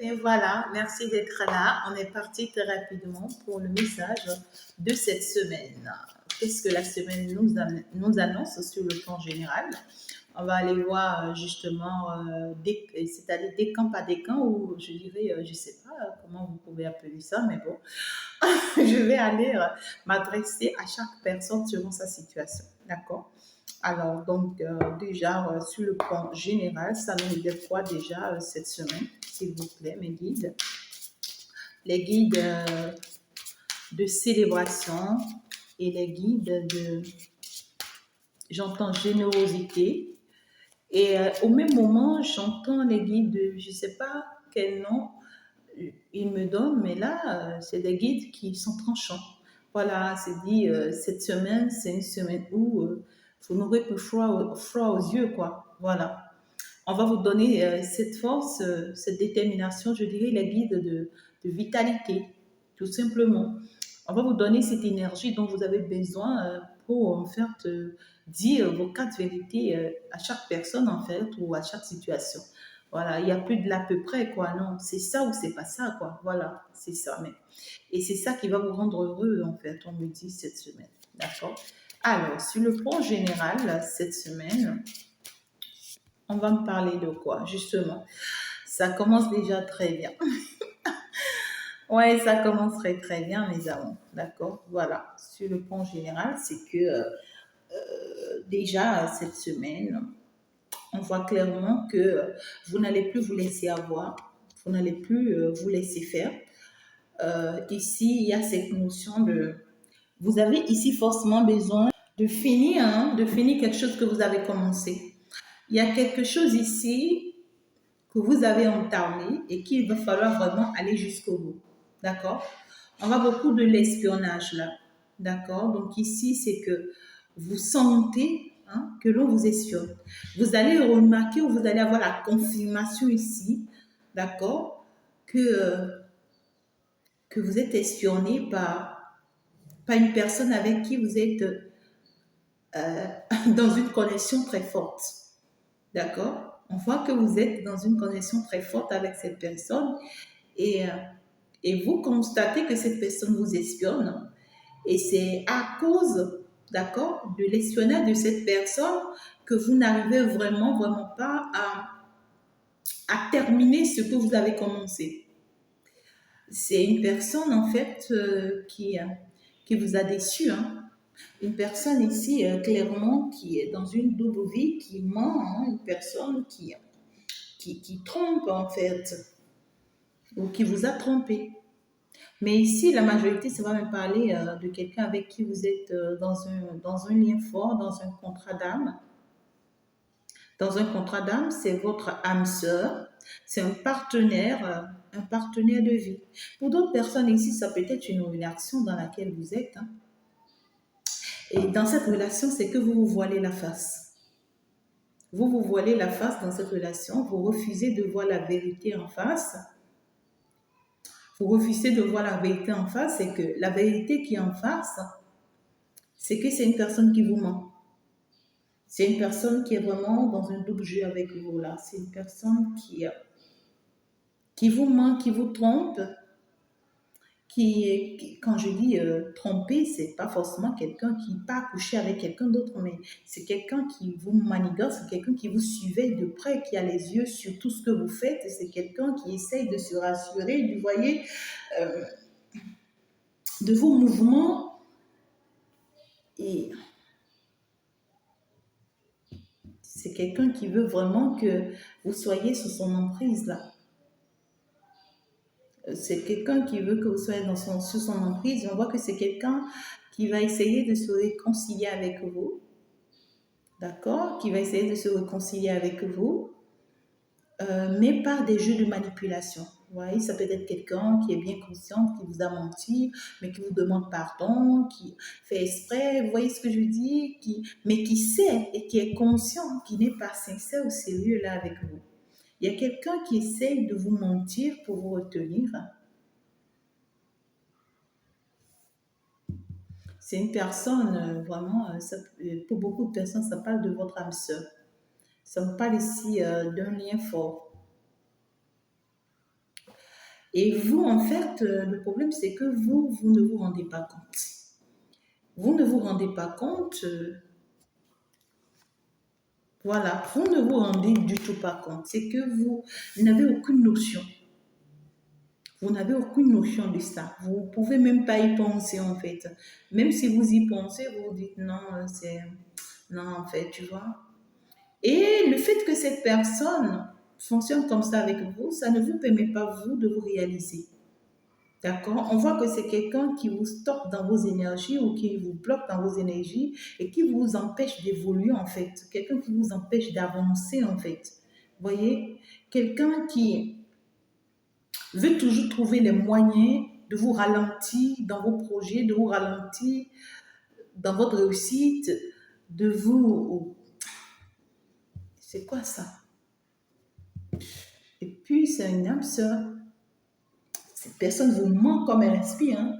Et voilà, merci d'être là. On est parti très rapidement pour le message de cette semaine. Qu'est-ce que la semaine nous annonce sur le plan général? On va aller voir justement, c'est-à-dire des camps par des camps, ou je dirais, je ne sais pas comment vous pouvez appeler ça, mais bon, je vais aller m'adresser à chaque personne selon sa situation. D'accord? Alors, donc, déjà, sur le plan général, ça nous dit quoi déjà cette semaine, s'il vous plaît, mes guides? Les guides de célébration et les guides de, j'entends, générosité. Et au même moment, j'entends les guides de, je ne sais pas quel nom ils me donnent, mais là, c'est des guides qui sont tranchants. Voilà, c'est dit, cette semaine, c'est une semaine où vous n'aurez plus froid aux yeux, quoi. Voilà. On va vous donner cette force, cette détermination, je dirais, les guides de vitalité, tout simplement. On va vous donner cette énergie dont vous avez besoin pour, en fait, dire vos quatre vérités à chaque personne, en fait, ou à chaque situation. Voilà, il n'y a plus de l'à peu près, quoi. Non, c'est ça ou c'est pas ça, quoi. Voilà, c'est ça. Mais... Et c'est ça qui va vous rendre heureux, en fait, on me dit cette semaine. D'accord? Alors, sur le plan général, cette semaine, on va me parler de quoi, justement? Ça commence déjà très bien. Ouais, ça commence très très bien, mes amours. D'accord? Voilà. Sur le plan général, c'est que déjà cette semaine, on voit clairement que vous n'allez plus vous laisser avoir, vous n'allez plus vous laisser faire. Ici, il y a cette notion de... Vous avez ici forcément besoin de finir, hein, de finir quelque chose que vous avez commencé. Il y a quelque chose ici que vous avez entamé et qu'il va falloir vraiment aller jusqu'au bout. D'accord? On va beaucoup de l'espionnage là. D'accord? Donc ici, c'est que vous sentez que l'on vous espionne. Vous allez remarquer ou vous allez avoir la confirmation ici, d'accord, que vous êtes espionné par une personne avec qui vous êtes dans une connexion très forte. D'accord? On voit que vous êtes dans une connexion très forte avec cette personne et, euh, et vous constatez que cette personne vous espionne. Et c'est à cause, d'accord, de l'espionnage de cette personne que vous n'arrivez vraiment, vraiment pas à terminer ce que vous avez commencé. C'est une personne, en fait, qui vous a déçu, hein. Une personne ici, clairement, qui est dans une double vie, qui ment, hein, une personne qui trompe, en fait, ou qui vous a trompé. Mais ici, la majorité, ça va me parler de quelqu'un avec qui vous êtes dans un lien fort, dans un contrat d'âme. Dans un contrat d'âme, c'est votre âme sœur, c'est un partenaire de vie. Pour d'autres personnes ici, ça peut être une relation dans laquelle vous êtes, hein. Et dans cette relation, c'est que vous vous voilez la face. Vous vous voilez la face dans cette relation, vous refusez de voir la vérité en face. Vous refusez de voir la vérité en face, c'est que la vérité qui est en face, c'est que c'est une personne qui vous ment. C'est une personne qui est vraiment dans un double jeu avec vous là. C'est une personne qui vous ment, qui vous trompe, quand je dis tromper, c'est pas forcément quelqu'un qui part coucher avec quelqu'un d'autre, mais c'est quelqu'un qui vous manigance, c'est quelqu'un qui vous surveille de près, qui a les yeux sur tout ce que vous faites, c'est quelqu'un qui essaye de se rassurer, du voyez, euh, de vos mouvements. Et c'est quelqu'un qui veut vraiment que vous soyez sous son emprise là. C'est quelqu'un qui veut que vous soyez sous son emprise. On voit que c'est quelqu'un qui va essayer de se réconcilier avec vous. D'accord? Qui va essayer de se réconcilier avec vous, mais par des jeux de manipulation. Vous voyez, ça peut être quelqu'un qui est bien conscient, qui vous a menti, mais qui vous demande pardon, qui fait exprès, vous voyez ce que je dis, mais qui sait et qui est conscient, qui n'est pas sincère ou sérieux là avec vous. Il y a quelqu'un qui essaye de vous mentir pour vous retenir. C'est une personne, vraiment, pour beaucoup de personnes, ça parle de votre âme sœur. Ça me parle ici d'un lien fort. Et vous, en fait, le problème, c'est que vous ne vous rendez pas compte. Vous ne vous rendez pas compte, voilà, vous ne vous rendez du tout pas compte. C'est que vous n'avez aucune notion. Vous n'avez aucune notion de ça. Vous ne pouvez même pas y penser, en fait. Même si vous y pensez, vous vous dites non, c'est... Non, en fait, tu vois. Et le fait que cette personne fonctionne comme ça avec vous, ça ne vous permet pas, vous, de vous réaliser. D'accord? On voit que c'est quelqu'un qui vous stoppe dans vos énergies ou qui vous bloque dans vos énergies et qui vous empêche d'évoluer, en fait. Quelqu'un qui vous empêche d'avancer, en fait. Vous voyez? Quelqu'un qui veut toujours trouver les moyens de vous ralentir dans vos projets, de vous ralentir dans votre réussite, de vous... C'est quoi ça? Et puis, c'est une âme sœur. Cette personne vous ment comme elle inspire. Hein?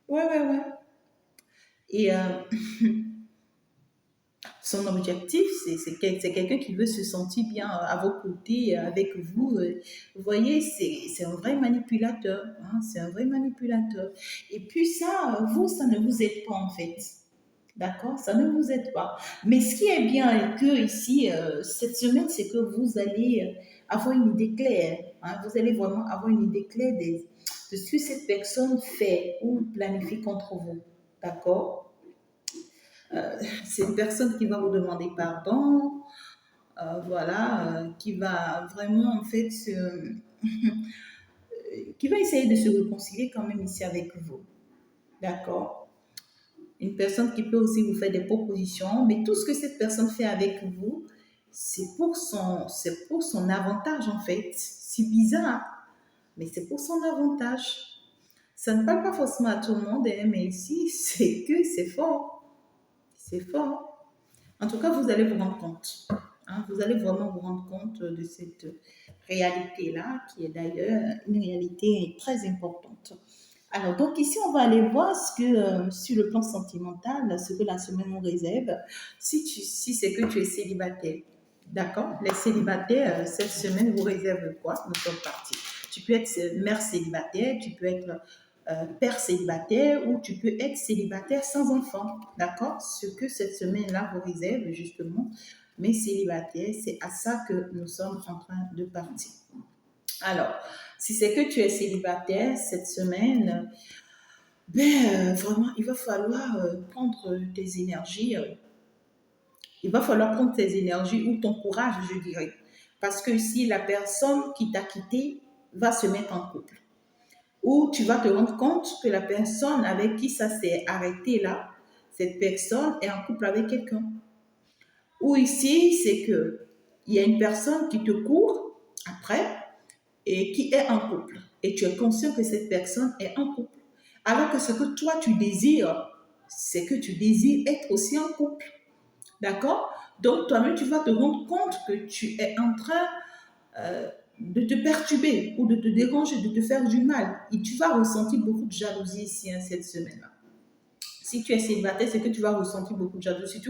Ouais, ouais, ouais. Et son objectif, c'est quelqu'un qui veut se sentir bien à vos côtés, avec vous. Vous voyez, c'est un vrai manipulateur. Hein? C'est un vrai manipulateur. Et puis ça, vous, ça ne vous aide pas en fait. D'accord? Ça ne vous aide pas. Mais ce qui est bien que ici, cette semaine, c'est que vous allez avoir une idée claire. Hein? Vous allez vraiment avoir une idée claire de ce que cette personne fait ou planifie contre vous. D'accord? C'est une personne qui va vous demander pardon, voilà, qui va vraiment en fait qui va essayer de se réconcilier quand même ici avec vous. D'accord? Une personne qui peut aussi vous faire des propositions, mais tout ce que cette personne fait avec vous, c'est pour son avantage en fait. C'est bizarre, mais c'est pour son avantage. Ça ne parle pas forcément à tout le monde, hein, mais ici, c'est que c'est fort. C'est fort. En tout cas, vous allez vous rendre compte. Hein, vous allez vraiment vous rendre compte de cette réalité-là, qui est d'ailleurs une réalité très importante. Alors, donc ici, on va aller voir ce que, sur le plan sentimental, ce que la semaine nous réserve, si c'est que tu es célibataire. D'accord? Les célibataires, cette semaine vous réserve quoi? Nous sommes partis. Tu peux être mère célibataire, tu peux être père célibataire ou tu peux être célibataire sans enfant. D'accord? Ce que cette semaine-là vous réserve, justement, mais célibataire, c'est à ça que nous sommes en train de partir. Alors, si c'est que tu es célibataire cette semaine, vraiment, il va falloir prendre tes énergies. Il va falloir prendre tes énergies ou ton courage, je dirais. Parce que si la personne qui t'a quitté va se mettre en couple, ou tu vas te rendre compte que la personne avec qui ça s'est arrêté là, cette personne est en couple avec quelqu'un. Ou ici, c'est que il y a une personne qui te court après et qui est en couple. Et tu es conscient que cette personne est en couple. Alors que ce que toi tu désires, c'est que tu désires être aussi en couple. D'accord? Donc toi-même, tu vas te rendre compte que tu es en train de te perturber ou de te déranger, de te faire du mal. Et tu vas ressentir beaucoup de jalousie ici hein, cette semaine-là. Si tu es célibataire, c'est que tu vas ressentir beaucoup de jalousie.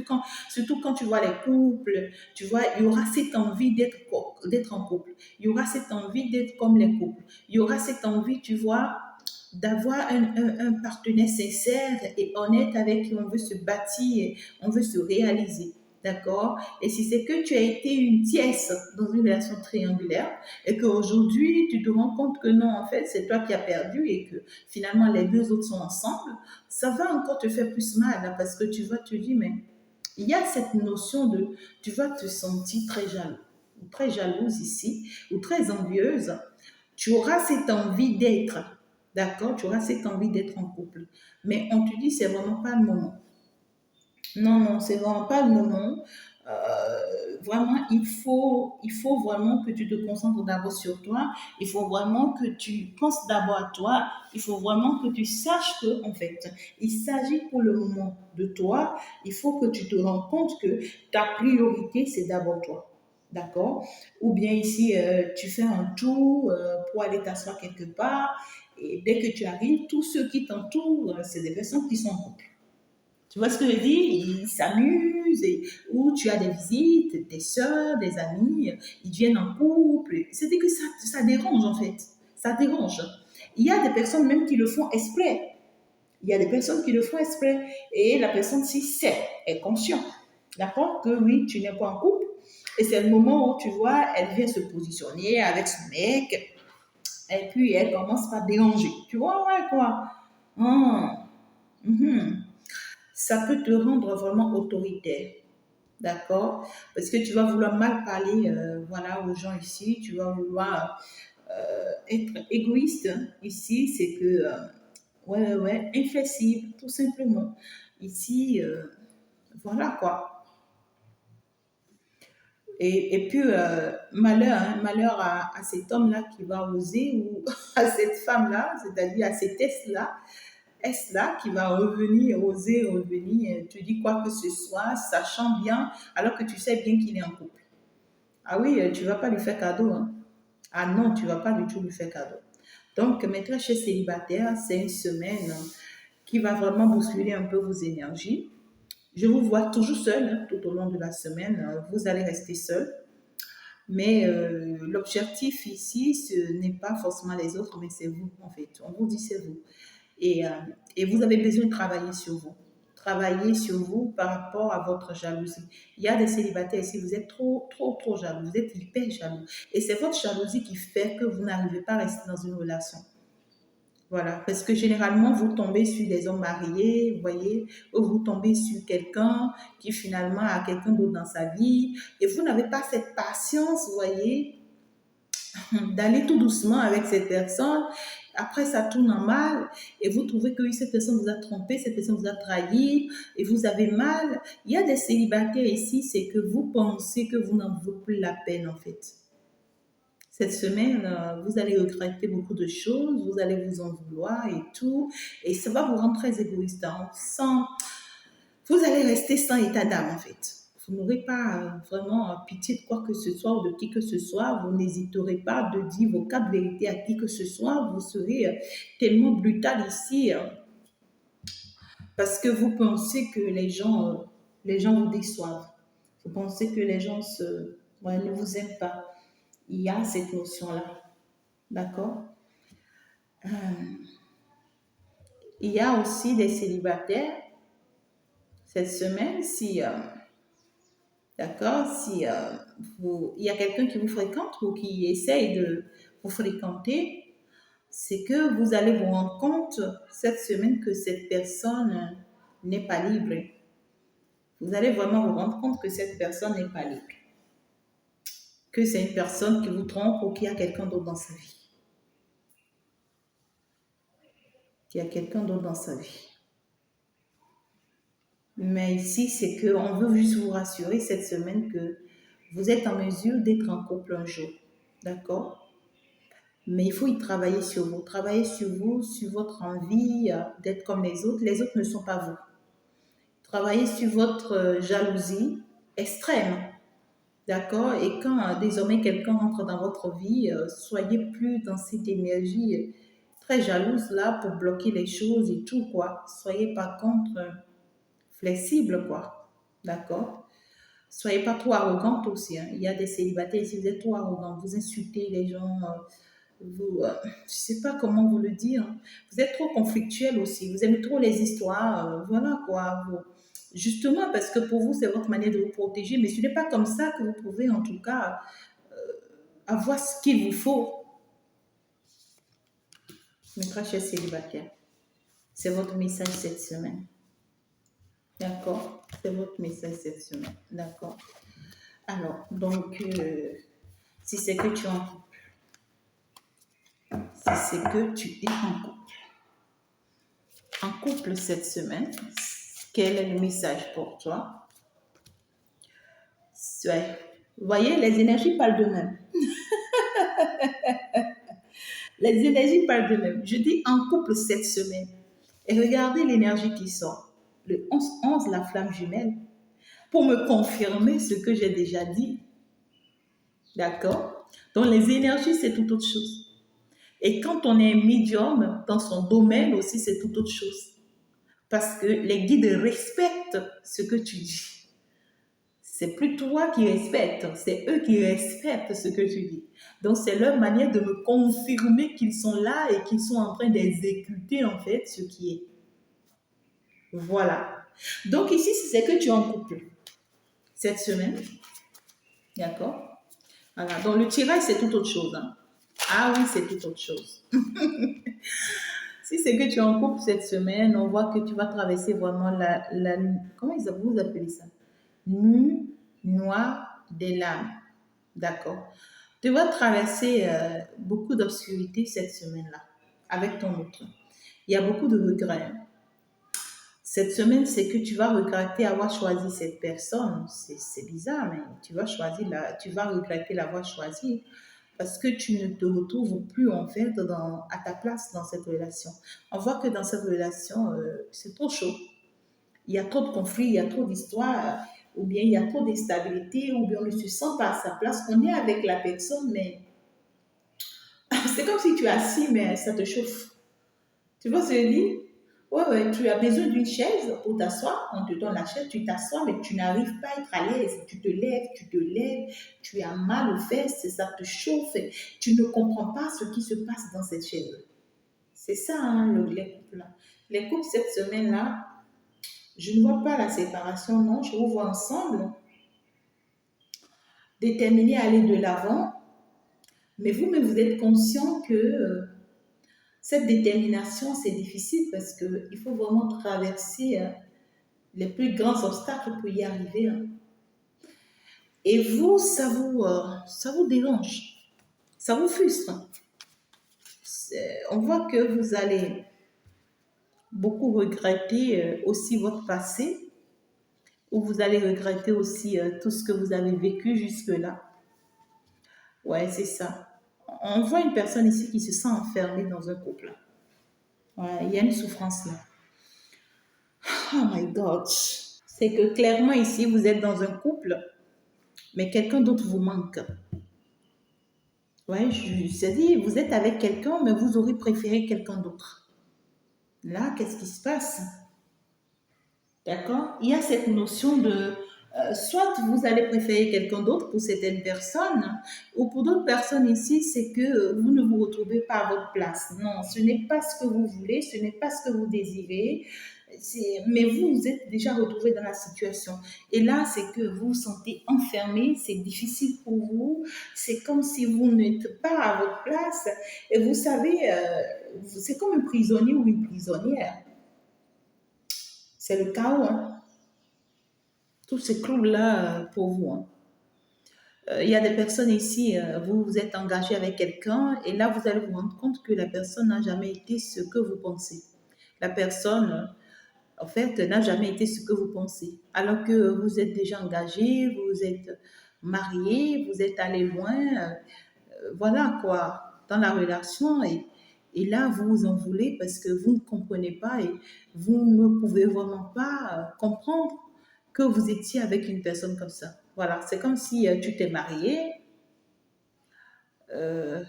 Surtout quand tu vois les couples, tu vois, il y aura cette envie d'être en couple. Il y aura cette envie d'être comme les couples. Il y aura cette envie, tu vois, d'avoir un partenaire sincère et honnête avec qui on veut se bâtir, on veut se réaliser. D'accord? Et si c'est que tu as été une tièce dans une relation triangulaire et qu'aujourd'hui tu te rends compte que non, en fait, c'est toi qui as perdu et que finalement les deux autres sont ensemble, ça va encore te faire plus mal hein, parce que tu vas te dire, mais il y a cette notion de, tu vas te sentir très jaloux, ou très jalouse ici, ou très envieuse. Tu auras cette envie d'être, d'accord? Tu auras cette envie d'être en couple. Mais on te dit, c'est vraiment pas le moment. Non, non, c'est vraiment pas le moment. Vraiment, il faut vraiment que tu te concentres d'abord sur toi. Il faut vraiment que tu penses d'abord à toi. Il faut vraiment que tu saches que, en fait, il s'agit pour le moment de toi. Il faut que tu te rends compte que ta priorité, c'est d'abord toi. D'accord? Ou bien ici, tu fais un tour pour aller t'asseoir quelque part. Et dès que tu arrives, tous ceux qui t'entourent, c'est des personnes qui sont en couple. Tu vois ce que je veux dire? Ils s'amusent, ou tu as des visites, des soeurs, des amis, ils viennent en couple. C'est-à-dire que ça dérange en fait. Ça dérange. Il y a des personnes même qui le font exprès. Il y a des personnes qui le font exprès. Et la personne, si sait, est consciente. D'accord? Que oui, tu n'es pas en couple. Et c'est le moment où tu vois, elle vient se positionner avec son mec. Et puis, elle commence par déranger. Tu vois, ouais, quoi. Hum, mhm. Ça peut te rendre vraiment autoritaire. D'accord? Parce que tu vas vouloir mal parler voilà, aux gens ici. Tu vas vouloir être égoïste ici. C'est que, ouais, inflexible, tout simplement. Ici, voilà quoi. Et puis, malheur, hein, malheur à cet homme-là qui va oser, ou à cette femme-là, c'est-à-dire à cet est-là, est-ce-là qui va revenir, oser revenir, te dire quoi que ce soit, sachant bien, alors que tu sais bien qu'il est en couple. Ah oui, tu ne vas pas lui faire cadeau. Hein. Ah non, tu ne vas pas du tout lui faire cadeau. Donc, maintenant, chez célibataire, c'est une semaine qui va vraiment bousculer un peu vos énergies. Je vous vois toujours seul hein, tout au long de la semaine. Vous allez rester seul. Mais l'objectif ici, ce n'est pas forcément les autres, mais c'est vous, en fait. On vous dit c'est vous. Et, euh, et vous avez besoin de travailler sur vous. Travailler sur vous par rapport à votre jalousie. Il y a des célibataires ici, vous êtes trop jaloux, vous êtes hyper jaloux. Et c'est votre jalousie qui fait que vous n'arrivez pas à rester dans une relation. Voilà, parce que généralement, vous tombez sur des hommes mariés, vous voyez, ou vous tombez sur quelqu'un qui finalement a quelqu'un d'autre dans sa vie, et vous n'avez pas cette patience, vous voyez, d'aller tout doucement avec cette personne. Après, ça tourne en mal, et vous trouvez que oui, cette personne vous a trompé, cette personne vous a trahi, et vous avez mal. Il y a des célibataires ici, c'est que vous pensez que vous n'en vaut plus la peine, en fait. Cette semaine, vous allez regretter beaucoup de choses, vous allez vous en vouloir et tout, et ça va vous rendre très égoïste. Hein, vous allez rester sans état d'âme en fait. Vous n'aurez pas vraiment pitié de quoi que ce soit ou de qui que ce soit. Vous n'hésiterez pas de dire vos quatre vérités à qui que ce soit. Vous serez tellement brutal ici parce que vous pensez que les gens vous déçoivent. Vous pensez que les gens ouais, ne vous aiment pas. Il y a cette notion-là. D'accord? Il y a aussi des célibataires cette semaine, si, d'accord, si il y a quelqu'un qui vous fréquente ou qui essaye de vous fréquenter, c'est que vous allez vous rendre compte cette semaine que cette personne n'est pas libre. Vous allez vraiment vous rendre compte que cette personne n'est pas libre. Que c'est une personne qui vous trompe ou qui a quelqu'un d'autre dans sa vie. Qui a quelqu'un d'autre dans sa vie. Mais ici, c'est qu'on veut juste vous rassurer cette semaine que vous êtes en mesure d'être en couple un jour. D'accord? Mais il faut y travailler sur vous. Travailler sur vous, sur votre envie d'être comme les autres. Les autres ne sont pas vous. Travailler sur votre jalousie extrême. D'accord? Et quand désormais quelqu'un entre dans votre vie, soyez plus dans cette énergie très jalouse là pour bloquer les choses et tout, quoi. Soyez par contre flexible, quoi. D'accord? Soyez pas trop arrogante aussi. Hein. Il y a des célibataires, si vous êtes trop arrogant, vous insultez les gens, vous, je sais pas comment vous le dire. Hein. Vous êtes trop conflictuel aussi. Vous aimez trop les histoires, voilà quoi. Justement, parce que pour vous, c'est votre manière de vous protéger, mais ce n'est pas comme ça que vous pouvez en tout cas avoir ce qu'il vous faut. Mes très chers célibataires, c'est votre message cette semaine. D'accord? C'est votre message cette semaine. D'accord? Alors, donc, si c'est que tu es en couple, si c'est que tu es en couple cette semaine, quel est le message pour toi? Ouais. Vous voyez, les énergies parlent d'eux-mêmes. Les énergies parlent d'eux-mêmes. Je dis en couple cette semaine. Et regardez l'énergie qui sort. Le 11-11, la flamme jumelle, pour me confirmer ce que j'ai déjà dit. D'accord? Donc les énergies, c'est tout autre chose. Et quand on est médium dans son domaine aussi, c'est tout autre chose. Parce que les guides respectent ce que tu dis. C'est plus toi qui respectes, c'est eux qui respectent ce que tu dis. Donc, c'est leur manière de me confirmer qu'ils sont là et qu'ils sont en train d'exécuter, en fait, ce qui est. Voilà. Donc, ici, c'est que tu es en couple cette semaine. D'accord? Voilà. Donc, le tirage, c'est tout autre chose. Hein. Ah oui, c'est tout autre chose. Si c'est que tu es en couple cette semaine, on voit que tu vas traverser vraiment comment vous appelez ça? Nuit noire des lames. D'accord. Tu vas traverser beaucoup d'obscurité cette semaine-là avec ton autre. Il y a beaucoup de regrets. Cette semaine, c'est que tu vas regretter avoir choisi cette personne. C'est bizarre, mais tu vas regretter l'avoir choisie parce que tu ne te retrouves plus en fait à ta place dans cette relation. On voit que dans cette relation, c'est trop chaud. Il y a trop de conflits, il y a trop d'histoires, ou bien il y a trop d'instabilité, ou bien on ne se sent pas à sa place. On est avec la personne, mais c'est comme si tu es assis, mais ça te chauffe. Tu vois ce que je dis? Ouais, tu as besoin d'une chaise pour t'asseoir. On te donne la chaise, tu t'assois, mais tu n'arrives pas à être à l'aise. Tu te lèves, tu as mal aux fesses, ça te chauffe. Tu ne comprends pas ce qui se passe dans cette chaise. C'est ça, hein, les couples. Les couples, cette semaine-là, je ne vois pas la séparation, non. Je vous vois ensemble, déterminés à aller de l'avant. Mais vous-même, vous êtes conscient que cette détermination, c'est difficile parce qu'il faut vraiment traverser les plus grands obstacles pour y arriver. Hein. Et vous, ça vous dérange, ça vous frustre. On voit que vous allez beaucoup regretter aussi votre passé, ou vous allez regretter aussi tout ce que vous avez vécu jusque-là. Ouais, c'est ça. On voit une personne ici qui se sent enfermée dans un couple. Ouais, il y a une souffrance là. Oh my God. C'est que clairement ici, vous êtes dans un couple, mais quelqu'un d'autre vous manque. Ouais, dit, vous êtes avec quelqu'un, mais vous aurez préféré quelqu'un d'autre. Là, qu'est-ce qui se passe? D'accord? Il y a cette notion de soit vous allez préférer quelqu'un d'autre pour certaines personnes, ou pour d'autres personnes ici, c'est que vous ne vous retrouvez pas à votre place. Non, ce n'est pas ce que vous voulez, ce n'est pas ce que vous désirez, mais vous vous êtes déjà retrouvé dans la situation. Et là, c'est que vous vous sentez enfermé, c'est difficile pour vous, c'est comme si vous n'êtes pas à votre place, et vous savez, c'est comme un prisonnier ou une prisonnière. C'est le chaos, hein? Tous ces clous-là pour vous. Hein. Il y a des personnes ici, vous vous êtes engagé avec quelqu'un et là, vous allez vous rendre compte que la personne n'a jamais été ce que vous pensez. La personne, en fait, n'a jamais été ce que vous pensez. Alors que vous êtes déjà engagé, vous êtes marié, vous êtes allé loin, voilà quoi, dans la relation et là, vous vous en voulez parce que vous ne comprenez pas et vous ne pouvez vraiment pas comprendre que vous étiez avec une personne comme ça. Voilà, c'est comme si tu t'es marié euh,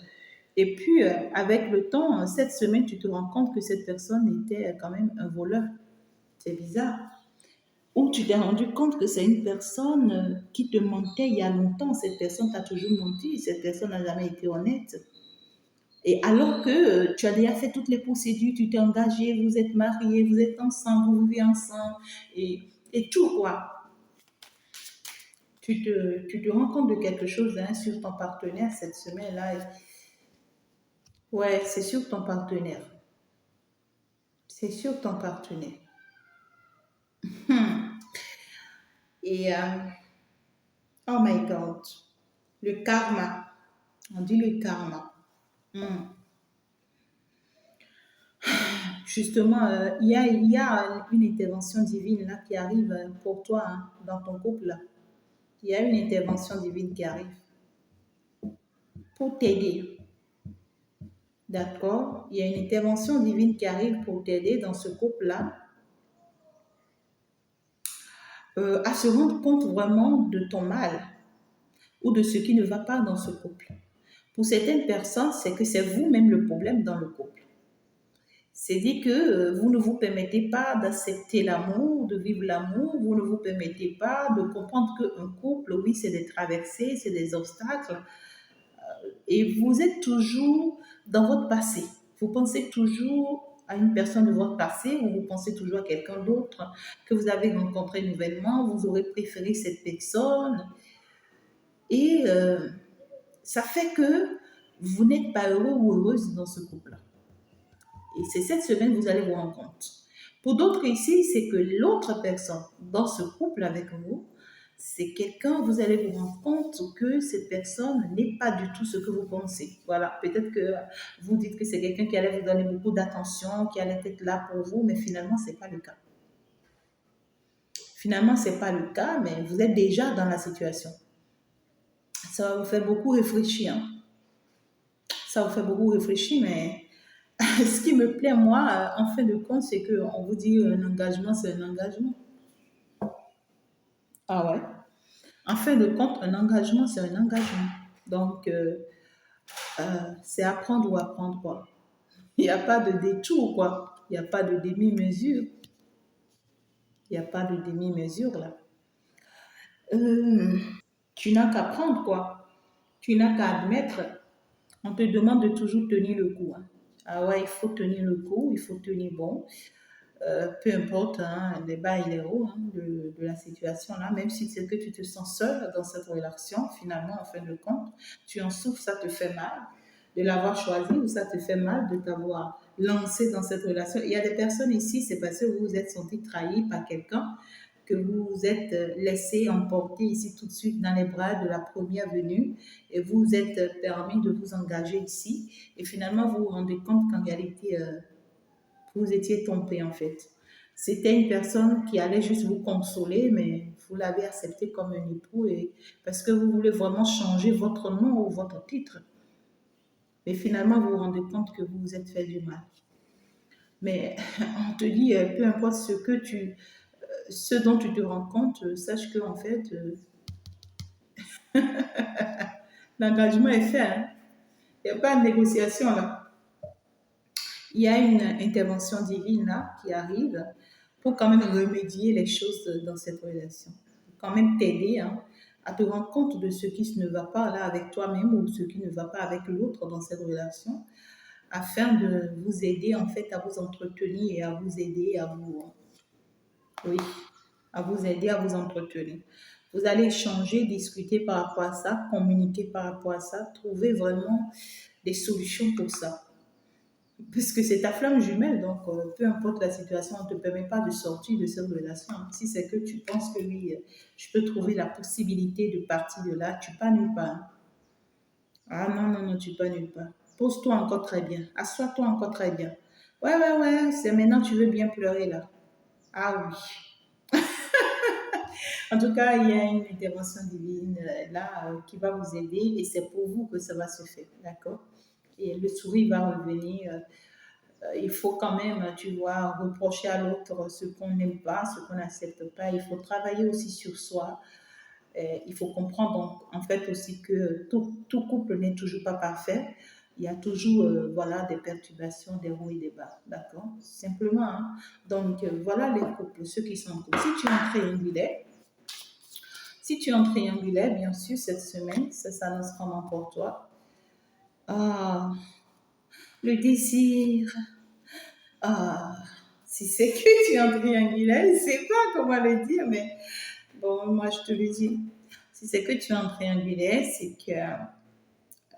et puis avec le temps, cette semaine, tu te rends compte que cette personne était quand même un voleur. C'est bizarre. Ou tu t'es rendu compte que c'est une personne qui te mentait il y a longtemps. Cette personne t'a toujours menti. Cette personne n'a jamais été honnête. Et alors que tu as déjà fait toutes les procédures, tu t'es engagé, vous êtes mariés, vous êtes ensemble, vous vivez ensemble et tout quoi. Tu te rends compte de quelque chose hein, sur ton partenaire cette semaine-là. Ouais, c'est sur ton partenaire. C'est sur ton partenaire. Et oh my God, le karma. On dit le karma. Justement, il y a une intervention divine là qui arrive pour toi hein, dans ton couple. Là. Il y a une intervention divine qui arrive pour t'aider. D'accord? Il y a une intervention divine qui arrive pour t'aider dans ce couple-là à se rendre compte vraiment de ton mal ou de ce qui ne va pas dans ce couple. Pour certaines personnes, c'est que c'est vous-même le problème dans le couple. C'est dit que vous ne vous permettez pas d'accepter l'amour, de vivre l'amour, vous ne vous permettez pas de comprendre qu'un couple, oui, c'est des traversées, c'est des obstacles, et vous êtes toujours dans votre passé. Vous pensez toujours à une personne de votre passé ou vous pensez toujours à quelqu'un d'autre que vous avez rencontré nouvellement, vous aurez préféré cette personne et ça fait que vous n'êtes pas heureux ou heureuse dans ce couple-là. Et c'est cette semaine que vous allez vous rendre compte. Pour d'autres ici, c'est que l'autre personne dans ce couple avec vous, c'est quelqu'un, vous allez vous rendre compte que cette personne n'est pas du tout ce que vous pensez. Voilà, peut-être que vous dites que c'est quelqu'un qui allait vous donner beaucoup d'attention, qui allait être là pour vous, mais finalement, ce n'est pas le cas. Finalement, ce n'est pas le cas, mais vous êtes déjà dans la situation. Ça va vous faire beaucoup réfléchir. Hein. Ça vous fait beaucoup réfléchir, mais ce qui me plaît, moi, en fin de compte, c'est qu'on vous dit un engagement, c'est un engagement. Ah ouais? En fin de compte, un engagement, c'est un engagement. Donc, c'est apprendre ou apprendre, quoi. Il n'y a pas de détour, quoi. Il n'y a pas de demi-mesure. Il n'y a pas de demi-mesure, là. Tu n'as qu'à prendre, quoi. Tu n'as qu'à admettre. On te demande de toujours tenir le coup. Hein. Ah ouais, il faut tenir le coup, il faut tenir bon. Peu importe hein, les bas et les hauts hein, de la situation là, même si c'est que tu te sens seul dans cette relation, finalement, en fin de compte, tu en souffres, ça te fait mal de l'avoir choisi ou ça te fait mal de t'avoir lancé dans cette relation. Il y a des personnes ici, c'est parce que vous vous êtes senti trahi par quelqu'un que vous vous êtes laissé emporter ici tout de suite dans les bras de la première venue et vous vous êtes permis de vous engager ici et finalement vous vous rendez compte qu'en réalité vous étiez trompé en fait. C'était une personne qui allait juste vous consoler, mais vous l'avez accepté comme un époux et parce que vous voulez vraiment changer votre nom ou votre titre. Mais finalement, vous vous rendez compte que vous vous êtes fait du mal. Mais on te dit, peu importe ce dont tu te rends compte, sache que en fait, l'engagement est fait. Hein. Il n'y a pas de négociation là. Il y a une intervention divine là qui arrive pour quand même remédier les choses dans cette relation. Quand même t'aider hein, à te rendre compte de ce qui ne va pas là avec toi-même ou ce qui ne va pas avec l'autre dans cette relation, afin de vous aider en fait à vous entretenir et à vous aider à vous, oui, à vous aider à vous entretenir. Vous allez échanger, discuter par rapport à ça, communiquer par rapport à ça, trouver vraiment des solutions pour ça. Parce que c'est ta flamme jumelle, donc peu importe la situation, on ne te permet pas de sortir de cette relation. Si c'est que tu penses que oui, je peux trouver la possibilité de partir de là, tu pas nulle part. Ah non, non, non, tu pas nulle part. Pose-toi encore très bien. Assois-toi encore très bien. Ouais, ouais, ouais, c'est maintenant tu veux bien pleurer là. Ah oui. En tout cas, il y a une intervention divine là qui va vous aider et c'est pour vous que ça va se faire. D'accord? Et le sourire va revenir. Il faut quand même, tu vois, reprocher à l'autre ce qu'on n'aime pas, ce qu'on n'accepte pas. Il faut travailler aussi sur soi. Il faut comprendre donc, en fait aussi que tout couple n'est toujours pas parfait. Il y a toujours voilà, des perturbations, des hauts et des bas. D'accord? Simplement. Hein? Donc, voilà les couples, ceux qui sont en couple. Si tu es en triangulaire, bien sûr, cette semaine, ça s'annonce comment pour toi? Ah, le désir, ah, si c'est que tu es en triangulaire, je ne sais pas comment le dire, mais bon, moi je te le dis. Si c'est que tu es en triangulaire, c'est que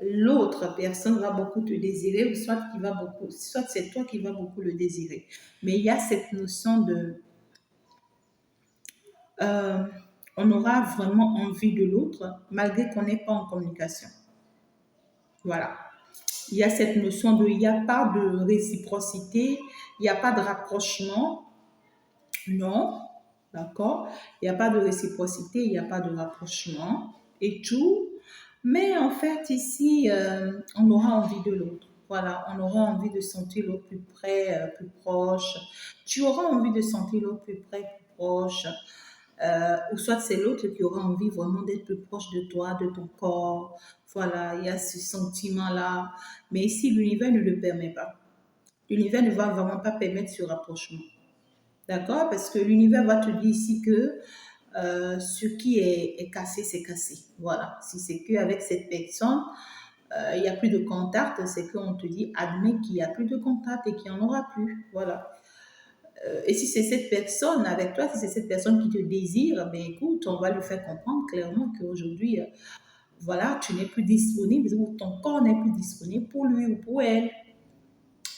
l'autre personne va beaucoup te désirer, ou soit c'est toi qui vas beaucoup le désirer. Mais il y a cette notion de, euh, on aura vraiment envie de l'autre, malgré qu'on n'est pas en communication. Voilà. Il y a cette notion de, il n'y a pas de réciprocité, il n'y a pas de rapprochement. Non, d'accord? Il n'y a pas de réciprocité, il n'y a pas de rapprochement et tout. Mais en fait, ici, on aura envie de l'autre. Voilà, on aura envie de sentir l'autre plus près, plus proche. Tu auras envie de sentir l'autre plus près, plus proche. Ou soit c'est l'autre qui aura envie vraiment d'être plus proche de toi, de ton corps. Voilà, il y a ce sentiment-là. Mais ici, l'univers ne le permet pas. L'univers ne va vraiment pas permettre ce rapprochement. D'accord? Parce que l'univers va te dire ici que ce qui est cassé, c'est cassé. Voilà. Si c'est qu'avec cette personne, il n'y a plus de contact, c'est qu'on te dit, admets qu'il n'y a plus de contact et qu'il n'y en aura plus. Voilà. Et si c'est cette personne avec toi, si c'est cette personne qui te désire, ben écoute, on va lui faire comprendre clairement qu'aujourd'hui, voilà, tu n'es plus disponible, ou ton corps n'est plus disponible pour lui ou pour elle.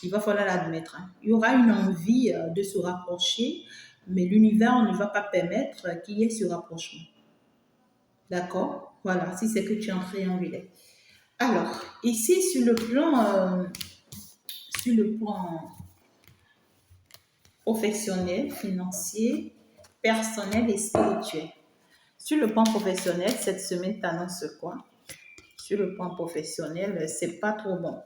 Il va falloir l'admettre. Hein. Il y aura une envie de se rapprocher, mais l'univers ne va pas permettre qu'il y ait ce rapprochement. D'accord? Voilà, si c'est que tu es en triangulaire. Alors, ici, sur le plan professionnel, financier, personnel et spirituel. Sur le plan professionnel, cette semaine t'annonce quoi? Sur le plan professionnel, c'est pas trop bon.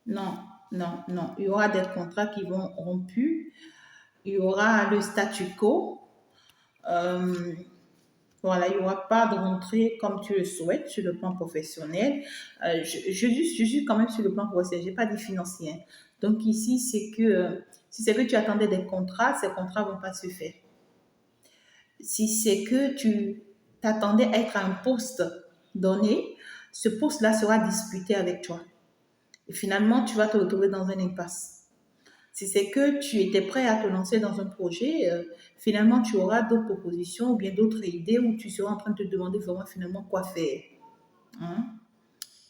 Non, non, non. Il y aura des contrats qui vont rompus. Il y aura le statu quo. Voilà, il n'y aura pas de rentrée comme tu le souhaites sur le plan professionnel. Je suis quand même sur le plan professionnel, je n'ai pas dit financier. Hein. Donc ici, c'est que si c'est que tu attendais des contrats, ces contrats ne vont pas se faire. Si c'est que tu t'attendais à être à un poste donné, ce poste-là sera disputé avec toi. Et finalement, tu vas te retrouver dans un impasse. Si c'est que tu étais prêt à te lancer dans un projet, finalement, tu auras d'autres propositions ou bien d'autres idées où tu seras en train de te demander vraiment finalement quoi faire. Hein?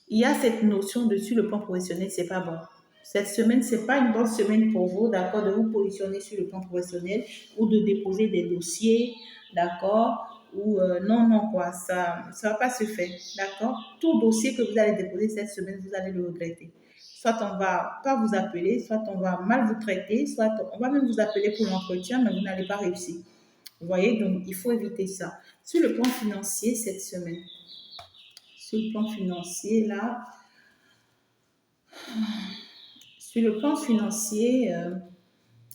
Il y a cette notion dessus le plan professionnel, c'est pas bon. Cette semaine, c'est pas une bonne semaine pour vous, d'accord, de vous positionner sur le plan professionnel ou de déposer des dossiers, d'accord, ou non, non, quoi, ça va pas se faire, d'accord. Tout dossier que vous allez déposer cette semaine, vous allez le regretter. Soit on va pas vous appeler, soit on va mal vous traiter, soit on va même vous appeler pour l'entretien, mais vous n'allez pas réussir. Vous voyez, donc il faut éviter ça. Sur le plan financier, cette semaine, sur le plan financier, là, sur le plan financier,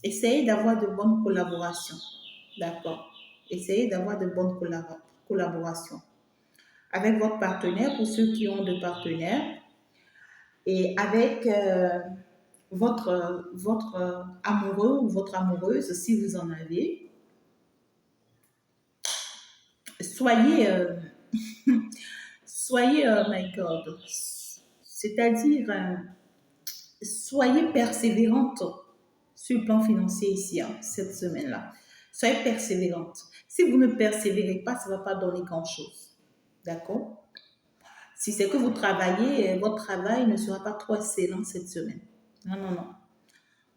essayez d'avoir de bonnes collaborations. D'accord? Essayez d'avoir de bonnes collaborations avec votre partenaire, pour ceux qui ont de partenaires, et avec votre amoureux ou votre amoureuse, si vous en avez. Soyez, soyez, my God, c'est-à-dire, soyez persévérante sur le plan financier ici, hein, cette semaine-là. Soyez persévérante. Si vous ne persévérez pas, ça ne va pas donner grand-chose. D'accord? Si c'est que vous travaillez, votre travail ne sera pas trop excellent cette semaine. Non, non, non.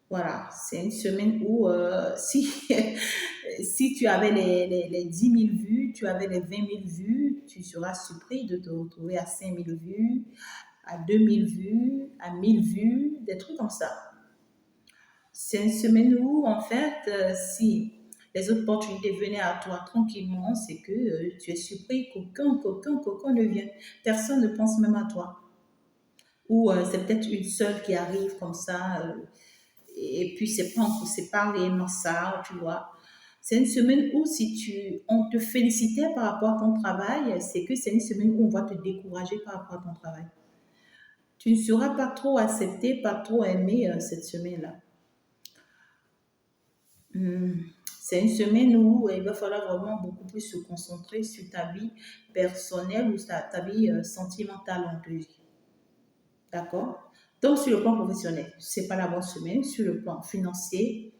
Voilà, c'est une semaine où si tu avais les 10 000 vues, tu avais les 20 000 vues, tu seras surpris de te retrouver à 5 000 vues, à 2 000 vues, à 1 000 vues, des trucs comme ça. C'est une semaine où, en fait, si les opportunités venaient à toi tranquillement, c'est que tu es surpris qu'aucun ne vient. Personne ne pense même à toi. Ou c'est peut-être une seule qui arrive comme ça, et puis c'est pas réellement ça, tu vois. C'est une semaine où si on te félicitait par rapport à ton travail, c'est que c'est une semaine où on va te décourager par rapport à ton travail. Tu ne seras pas trop accepté, pas trop aimé cette semaine-là. C'est une semaine où il va falloir vraiment beaucoup plus se concentrer sur ta vie personnelle ou ta vie sentimentale en te dit. D'accord? Donc, sur le plan professionnel, c'est pas la bonne semaine. Sur le plan financier,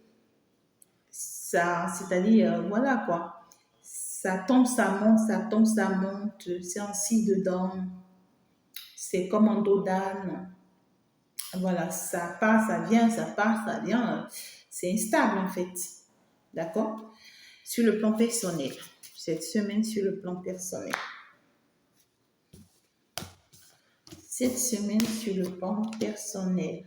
ça, c'est-à-dire, voilà quoi. Ça tombe, ça monte, ça tombe, ça monte. C'est ainsi dedans. C'est comme un dos d'âne. Voilà, ça part, ça vient, ça part, ça vient. C'est instable en fait. D'accord? Sur le plan personnel. Cette semaine, sur le plan personnel. Cette semaine, sur le plan personnel.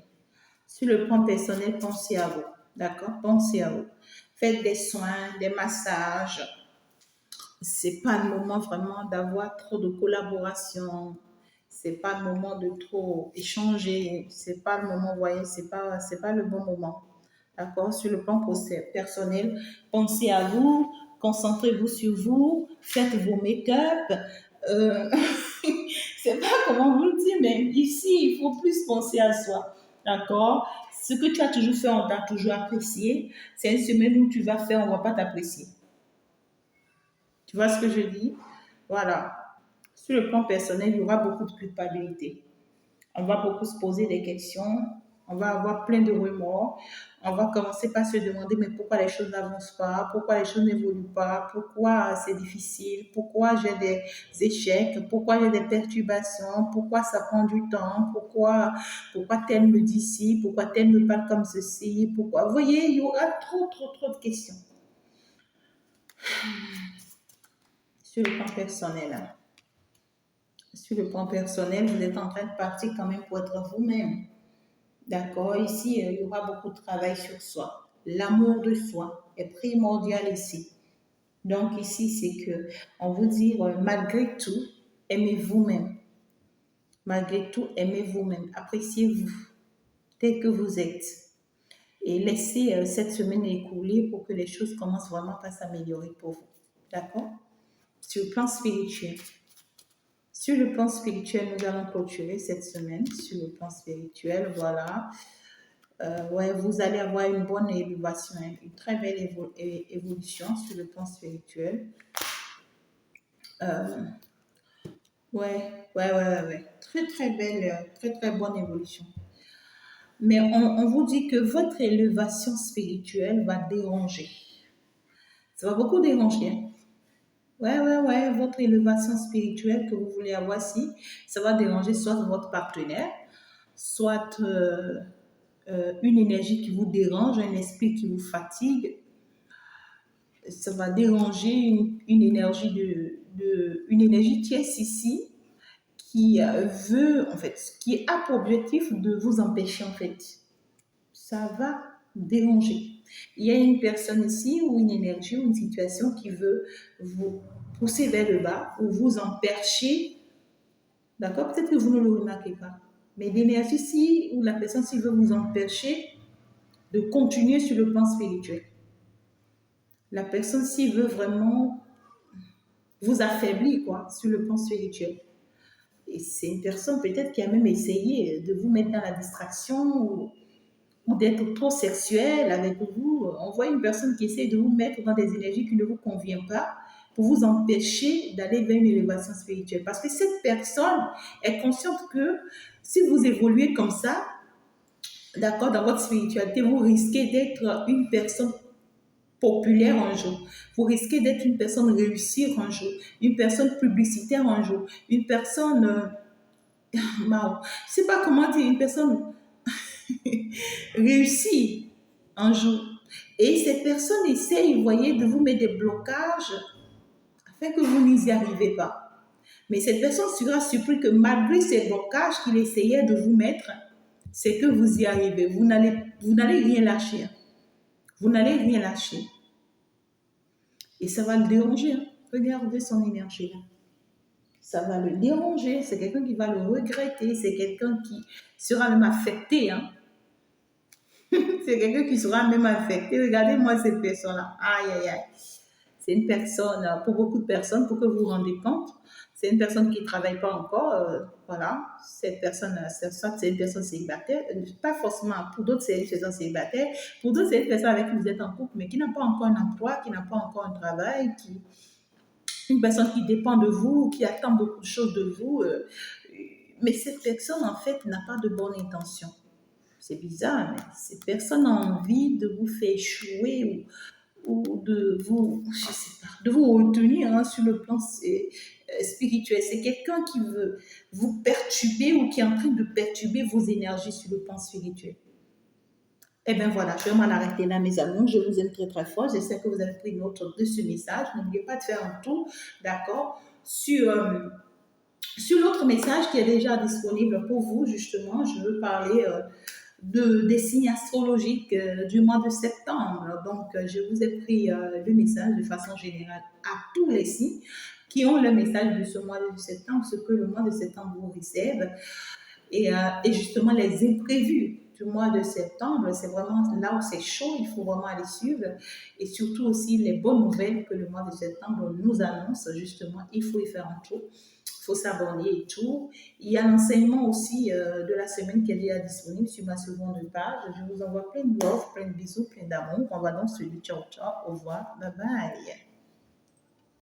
Sur le plan personnel, pensez à vous. D'accord? Pensez à vous. Faites des soins, des massages. C'est pas le moment vraiment d'avoir trop de collaboration. C'est pas le moment de trop échanger. C'est pas le moment, vous voyez, c'est pas le bon moment. D'accord? Sur le plan personnel, pensez à vous, concentrez-vous sur vous, faites vos make-up. Euh, c'est pas comment vous le dire, mais ici, il faut plus penser à soi. D'accord? Ce que tu as toujours fait, on t'a toujours apprécié. C'est une semaine où tu vas faire, on ne va pas t'apprécier. Tu vois ce que je dis? Voilà. Sur le plan personnel, il y aura beaucoup de culpabilité. On va beaucoup se poser des questions, on va avoir plein de remords, on va commencer par se demander mais pourquoi les choses n'avancent pas, pourquoi les choses n'évoluent pas, pourquoi c'est difficile, pourquoi j'ai des échecs, pourquoi j'ai des perturbations, pourquoi ça prend du temps, pourquoi tel me dit ci, pourquoi tel me parle comme ceci, pourquoi. Vous voyez, il y aura trop de questions sur le plan personnel. Sur le plan personnel, vous êtes en train de partir quand même pour être vous-même. D'accord, ici, il y aura beaucoup de travail sur soi. L'amour de soi est primordial ici. Donc ici, c'est que on vous dit, malgré tout, aimez vous-même. Malgré tout, aimez vous-même. Appréciez-vous tel que vous êtes. Et laissez cette semaine écouler pour que les choses commencent vraiment à s'améliorer pour vous. D'accord? Sur le plan spirituel. Sur le plan spirituel, nous allons clôturer cette semaine. Sur le plan spirituel, voilà. Ouais, vous allez avoir une bonne élévation, hein, une très belle évolution sur le plan spirituel. Euh, ouais. Très belle, très bonne évolution. Mais on vous dit que votre élévation spirituelle va déranger. Ça va beaucoup déranger. Hein. Ouais. Votre élévation spirituelle que vous voulez avoir, si, ça va déranger soit votre partenaire, soit une énergie qui vous dérange, un esprit qui vous fatigue. Ça va déranger une énergie une énergie tierce ici qui veut, en fait, qui a pour objectif de vous empêcher, en fait. Ça va déranger. Il y a une personne ici ou une énergie ou une situation qui veut vous pousser vers le bas ou vous empêcher. D'accord? Peut-être que vous ne le remarquez pas. Mais l'énergie ici ou la personne ici veut vous empêcher de continuer sur le plan spirituel. La personne ici veut vraiment vous affaiblir, quoi, sur le plan spirituel. Et c'est une personne peut-être qui a même essayé de vous mettre dans la distraction ou d'être trop sexuelle avec vous. On voit une personne qui essaie de vous mettre dans des énergies qui ne vous conviennent pas pour vous empêcher d'aller vers une élévation spirituelle. Parce que cette personne est consciente que si vous évoluez comme ça, d'accord, dans votre spiritualité, vous risquez d'être une personne populaire un jour. Vous risquez d'être une personne réussie un jour, une personne publicitaire un jour, une personne, je ne sais pas comment dire, une personne réussie un jour. Et cette personne essaye, vous voyez, de vous mettre des blocages afin que vous n'y arrivez pas. Mais cette personne sera surprise que malgré ces blocages qu'il essayait de vous mettre, c'est que vous y arrivez. Vous n'allez rien lâcher. Vous n'allez rien lâcher. Et ça va le déranger. Hein. Regardez son énergie là. Ça va le déranger. C'est quelqu'un qui va le regretter. C'est quelqu'un qui sera même affecté. Hein. C'est quelqu'un qui sera même affecté. Regardez-moi cette personne-là. Aïe. C'est une personne, pour beaucoup de personnes, pour que vous vous rendez compte, c'est une personne qui ne travaille pas encore. Voilà. Cette personne, soit c'est une personne célibataire. Pas forcément. Pour d'autres, c'est une personne célibataire. Pour d'autres, c'est une personne avec qui vous êtes en couple, mais qui n'a pas encore un emploi, qui n'a pas encore un travail, une personne qui dépend de vous, qui attend beaucoup de choses de vous. Mais cette personne, en fait, n'a pas de bonne intention. C'est bizarre, mais cette personne a envie de vous faire échouer ou de vous, je sais pas, de vous retenir hein, sur le plan spirituel. C'est quelqu'un qui veut vous perturber ou qui est en train de perturber vos énergies sur le plan spirituel. Eh bien voilà, je vais m'en arrêter là, mes amis. Je vous aime très fort. J'espère que vous avez pris note de ce message. N'oubliez pas de faire un tour, d'accord, sur l'autre message qui est déjà disponible pour vous, justement. Je veux parler des signes astrologiques du mois de septembre. Donc, je vous ai pris le message de façon générale à tous les signes qui ont le message de ce mois de septembre, ce que le mois de septembre vous réserve et justement les imprévus. du mois de septembre. C'est vraiment là où c'est chaud, il faut vraiment aller suivre. Et surtout aussi les bonnes nouvelles que le mois de septembre nous annonce, justement, il faut y faire un tour. Il faut s'abonner et tout. Il y a l'enseignement aussi de la semaine qui est déjà disponible sur ma seconde page. Je vous envoie plein de love, plein de bisous, plein d'amour. On va donc se dire ciao, ciao, au revoir, bye bye.